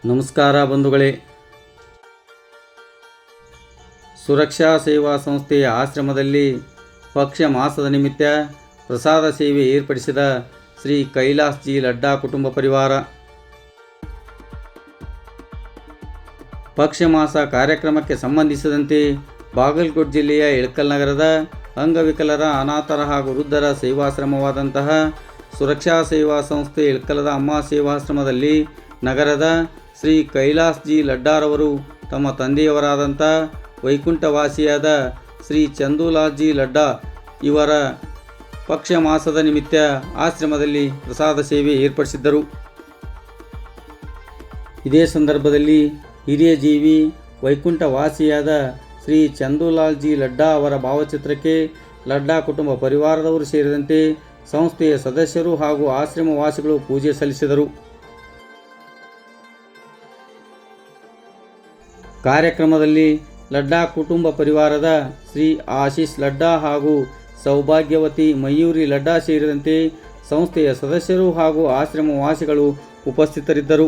ನಮಸ್ಕಾರ ಬಂಧುಗಳೇ. ಸುರಕ್ಷಾ ಸೇವಾ ಸಂಸ್ಥೆಯ ಆಶ್ರಮದಲ್ಲಿ ಪಕ್ಷ ಮಾಸದ ನಿಮಿತ್ತ ಪ್ರಸಾದ ಸೇವೆ ಏರ್ಪಡಿಸಿದ ಶ್ರೀ ಕೈಲಾಸ್ ಜಿ ಲಡ್ಡಾ ಕುಟುಂಬ ಪರಿವಾರ. ಪಕ್ಷ ಮಾಸ ಕಾರ್ಯಕ್ರಮಕ್ಕೆ ಸಂಬಂಧಿಸಿದಂತೆ ಬಾಗಲಕೋಟೆ ಜಿಲ್ಲೆಯ ಇಳಕಲ್ ನಗರದ ಅಂಗವಿಕಲರ, ಅನಾಥರ ಹಾಗೂ ವೃದ್ಧರ ಸೇವಾಶ್ರಮವಾದಂತಹ ಸುರಕ್ಷಾ ಸೇವಾ ಸಂಸ್ಥೆ ಇಳಕಲದ ಅಮ್ಮ ಸೇವಾಶ್ರಮದಲ್ಲಿ ನಗರದ ಶ್ರೀ ಕೈಲಾಸ್ ಜಿ ಲಡ್ಡಾರವರು ತಮ್ಮ ತಂದೆಯವರಾದಂಥ ವೈಕುಂಠವಾಸಿಯಾದ ಶ್ರೀ ಚಂದೂಲಾಲ್ ಜಿ ಲಡ್ಡಾ ಇವರ ಪಕ್ಷ ಮಾಸದ ನಿಮಿತ್ತ ಆಶ್ರಮದಲ್ಲಿ ಪ್ರಸಾದ ಸೇವೆ ಏರ್ಪಡಿಸಿದ್ದರು. ಇದೇ ಸಂದರ್ಭದಲ್ಲಿ ಹಿರಿಯ ಜೀವಿ ವೈಕುಂಠವಾಸಿಯಾದ ಶ್ರೀ ಚಂದೂಲಾಲ್ ಜಿ ಲಡ್ಡಾ ಅವರ ಭಾವಚಿತ್ರಕ್ಕೆ ಲಡ್ಡಾ ಕುಟುಂಬ ಪರಿವಾರದವರು ಸೇರಿದಂತೆ ಸಂಸ್ಥೆಯ ಸದಸ್ಯರು ಹಾಗೂ ಆಶ್ರಮವಾಸಿಗಳು ಪೂಜೆ ಸಲ್ಲಿಸಿದರು. ಕಾರ್ಯಕ್ರಮದಲ್ಲಿ ಲಡ್ಡಾ ಕುಟುಂಬ ಪರಿವಾರದ ಶ್ರೀ ಆಶೀಶ್ ಲಡ್ಡಾ ಹಾಗೂ ಸೌಭಾಗ್ಯವತಿ ಮಯೂರಿ ಲಡ್ಡಾ ಸೇರಿದಂತೆ ಸಂಸ್ಥೆಯ ಸದಸ್ಯರು ಹಾಗೂ ಆಶ್ರಮವಾಸಿಗಳು ಉಪಸ್ಥಿತರಿದ್ದರು.